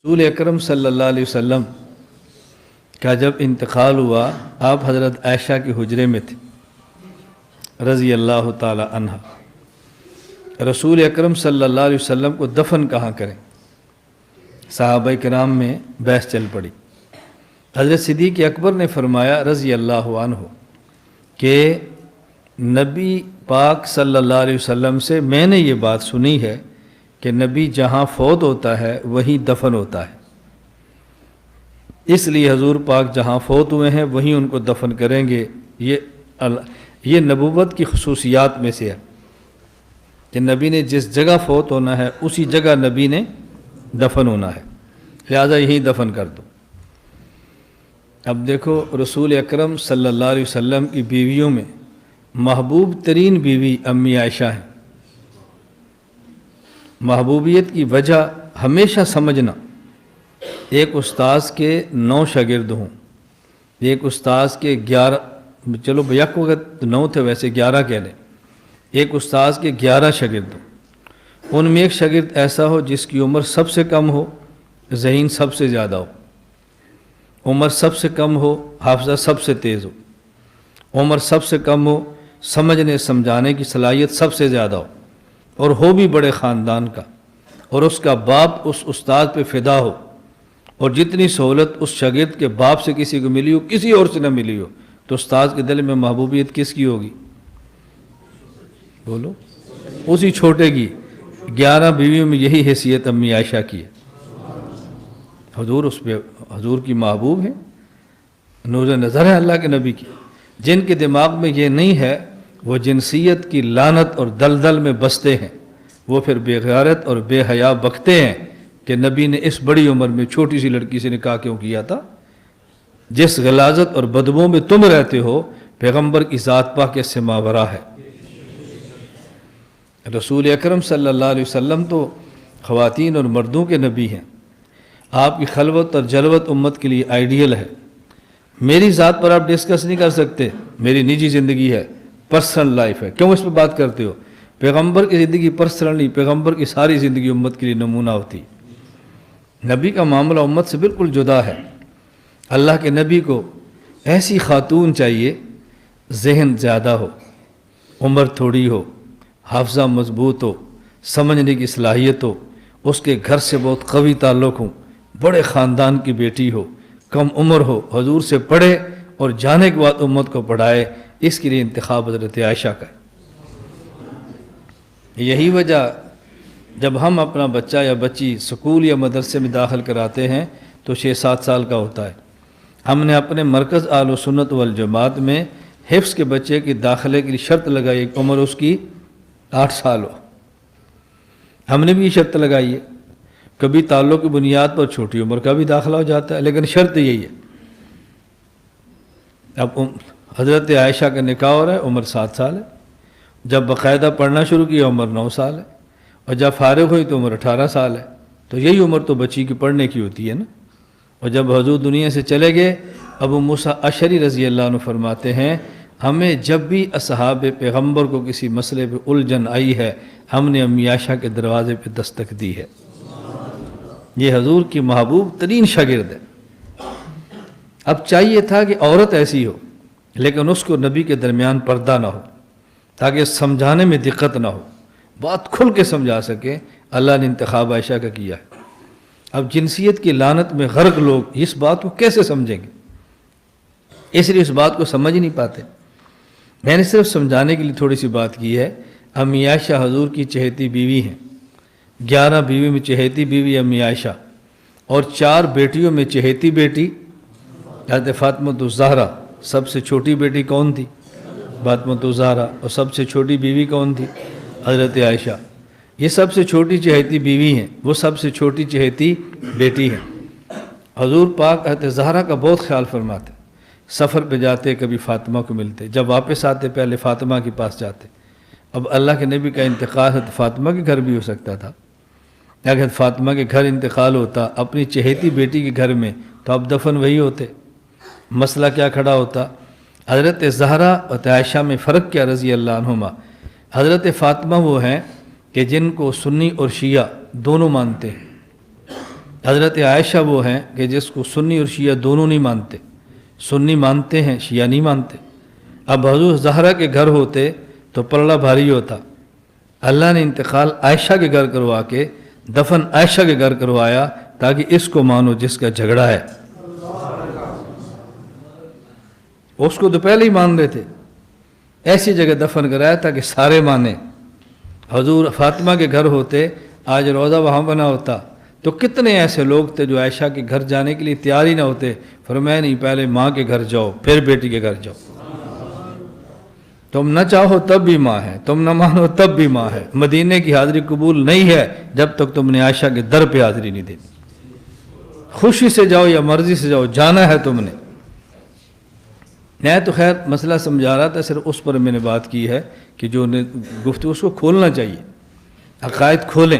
رسول اکرم صلی اللہ علیہ وسلم کا جب انتقال ہوا آپ حضرت عائشہ کے حجرے میں تھے رضی اللہ تعالی عنہ۔ رسول اکرم صلی اللہ علیہ وسلم کو دفن کہاں کریں؟ صحابہ کرام میں بحث چل پڑی۔ حضرت صدیق اکبر نے فرمایا رضی اللہ عنہ کہ نبی پاک صلی اللہ علیہ وسلم سے میں نے یہ بات سنی ہے کہ نبی جہاں فوت ہوتا ہے وہیں دفن ہوتا ہے، اس لیے حضور پاک جہاں فوت ہوئے ہیں وہیں ان کو دفن کریں گے۔ یہ نبوت کی خصوصیات میں سے ہے کہ نبی نے جس جگہ فوت ہونا ہے اسی جگہ نبی نے دفن ہونا ہے، لہذا یہیں دفن کر دو۔ اب دیکھو رسول اکرم صلی اللہ علیہ وسلم کی بیویوں میں محبوب ترین بیوی امی عائشہ ہیں۔ محبوبیت کی وجہ ہمیشہ سمجھنا، ایک استاذ کے 9 شاگرد ہوں، ایک استاذ کے 11، چلو بیک وقت 9 تھے ویسے 11 کہہ لیں، ایک استاذ کے 11 شاگرد ہوں، ان میں ایک شاگرد ایسا ہو جس کی عمر سب سے کم ہو، ذہین سب سے زیادہ ہو، عمر سب سے کم ہو، حافظہ سب سے تیز ہو، عمر سب سے کم ہو، سمجھنے سمجھانے کی صلاحیت سب سے زیادہ ہو، اور ہو بھی بڑے خاندان کا، اور اس کا باپ اس استاد پہ فدا ہو، اور جتنی سہولت اس شاگرد کے باپ سے کسی کو ملی ہو کسی اور سے نہ ملی ہو، تو استاد کے دل میں محبوبیت کس کی ہوگی؟ بولو، اسی چھوٹے کی۔ 11 بیویوں میں یہی حیثیت امی عائشہ کی ہے۔ حضور اس پہ حضور کی محبوب ہیں، نور نظر ہے اللہ کے نبی کی۔ جن کے دماغ میں یہ نہیں ہے وہ جنسیت کی لعنت اور دلدل میں بستے ہیں، وہ پھر بے غیرت اور بے حیا بکتے ہیں کہ نبی نے اس بڑی عمر میں چھوٹی سی لڑکی سے نکاح کیوں کیا تھا؟ جس غلاظت اور بدبو میں تم رہتے ہو پیغمبر کی ذات پاک اس سے ماورا ہے۔ رسول اکرم صلی اللہ علیہ وسلم تو خواتین اور مردوں کے نبی ہیں، آپ کی خلوت اور جلوت امت کے لیے آئیڈیل ہے۔ میری ذات پر آپ ڈسکس نہیں کر سکتے، میری نجی زندگی ہے، پرسنل لائف ہے، کیوں اس پہ بات کرتے ہو؟ پیغمبر کی زندگی پرسنل نہیں، پیغمبر کی ساری زندگی امت کے لیے نمونہ ہوتی۔ نبی کا معاملہ امت سے بالکل جدا ہے۔ اللہ کے نبی کو ایسی خاتون چاہیے ذہن زیادہ ہو، عمر تھوڑی ہو، حافظہ مضبوط ہو، سمجھنے کی صلاحیت ہو، اس کے گھر سے بہت قوی تعلق ہو، بڑے خاندان کی بیٹی ہو، کم عمر ہو، حضور سے پڑھے اور جانے کے بعد امت کو پڑھائے۔ اس کے لیے انتخاب حضرت عائشہ کا ہے۔ یہی وجہ جب ہم اپنا بچہ یا بچی سکول یا مدرسے میں داخل کراتے ہیں تو 6-7 سال کا ہوتا ہے۔ ہم نے اپنے مرکز اہل و سنت والجماعت میں حفظ کے بچے کی داخلے کے لیے شرط لگائی، ایک عمر اس کی 8 سال ہو۔ ہم نے بھی یہ شرط لگائی ہے۔ کبھی تعلق کی بنیاد پر چھوٹی عمر کا بھی داخلہ ہو جاتا ہے، لیکن شرط یہی ہے۔ اب حضرت عائشہ کا نکاح ہو رہا ہے، عمر 7 سال ہے، جب باقاعدہ پڑھنا شروع کیا عمر 9 سال ہے، اور جب فارغ ہوئی تو عمر 18 سال ہے۔ تو یہی عمر تو بچی کی پڑھنے کی ہوتی ہے نا۔ اور جب حضور دنیا سے چلے گئے، ابو موسیٰ اشعری رضی اللہ عنہ فرماتے ہیں ہمیں جب بھی اصحاب پیغمبر کو کسی مسئلے پہ الجھن آئی ہے ہم نے امی عائشہ کے دروازے پہ دستک دی ہے۔ یہ حضور کی محبوب ترین شاگرد ہے۔ اب چاہیے تھا کہ عورت ایسی ہو لیکن اس کو نبی کے درمیان پردہ نہ ہو، تاکہ سمجھانے میں دقت نہ ہو، بات کھل کے سمجھا سکے۔ اللہ نے انتخاب عائشہ کا کیا ہے۔ اب جنسیت کی لعنت میں غرق لوگ اس بات کو کیسے سمجھیں گے؟ اس لیے اس بات کو سمجھ نہیں پاتے۔ میں نے صرف سمجھانے کے لیے تھوڑی سی بات کی ہے۔ امی عائشہ حضور کی چہیتی بیوی ہیں، 11 بیوی میں چہیتی بیوی امی عائشہ، اور 4 بیٹیوں میں چہیتی بیٹی حضرت فاطمہ الزہرا۔ سب سے چھوٹی بیٹی کون تھی؟ فاطمہ الزہرا۔ اور سب سے چھوٹی بیوی کون تھی؟ حضرت عائشہ۔ یہ سب سے چھوٹی چہیتی بیوی ہیں، وہ سب سے چھوٹی چہیتی بیٹی ہیں۔ حضور پاک حضرت زہرا کا بہت خیال فرماتے، سفر پہ جاتے کبھی فاطمہ کو ملتے، جب واپس آتے پہلے فاطمہ کے پاس جاتے۔ اب اللہ کے نبی کا انتقال حضرت فاطمہ کے گھر بھی ہو سکتا تھا، اگر فاطمہ کے گھر انتقال ہوتا اپنی چہیتی بیٹی کے گھر میں تو اب دفن وہی ہوتے۔ مسئلہ کیا کھڑا ہوتا؟ حضرت زہرا اور عائشہ میں فرق کیا رضی اللہ عنہما؟ حضرت فاطمہ وہ ہیں کہ جن کو سنی اور شیعہ دونوں مانتے ہیں، حضرت عائشہ وہ ہیں کہ جس کو سنی اور شیعہ دونوں نہیں مانتے، سنی مانتے ہیں، شیعہ نہیں مانتے۔ اب حضور زہرا کے گھر ہوتے تو پلڑا بھاری ہوتا، اللہ نے انتقال عائشہ کے گھر کروا کے دفن عائشہ کے گھر کروایا تاکہ اس کو مانو جس کا جھگڑا ہے۔ اس کو تو پہلے ہی مان رہے تھے، ایسی جگہ دفن کرایا تاکہ سارے مانیں۔ حضور فاطمہ کے گھر ہوتے، آج روضہ وہاں بنا ہوتا تو کتنے ایسے لوگ تھے جو عائشہ کے گھر جانے کے لیے تیار ہی نہ ہوتے، فرمایا نہیں پہلے ماں کے گھر جاؤ پھر بیٹی کے گھر جاؤ۔ تم نہ چاہو تب بھی ماں ہے، تم نہ مانو تب بھی ماں ہے۔ مدینے کی حاضری قبول نہیں ہے جب تک تم نے عائشہ کے در پہ حاضری نہیں دینی۔ خوشی سے جاؤ یا مرضی سے جاؤ، جانا ہے تم نے۔ میں تو خیر مسئلہ سمجھا رہا تھا، صرف اس پر میں نے بات کی ہے کہ جو گفتگو اس کو کھولنا چاہیے، عقائد کھولیں۔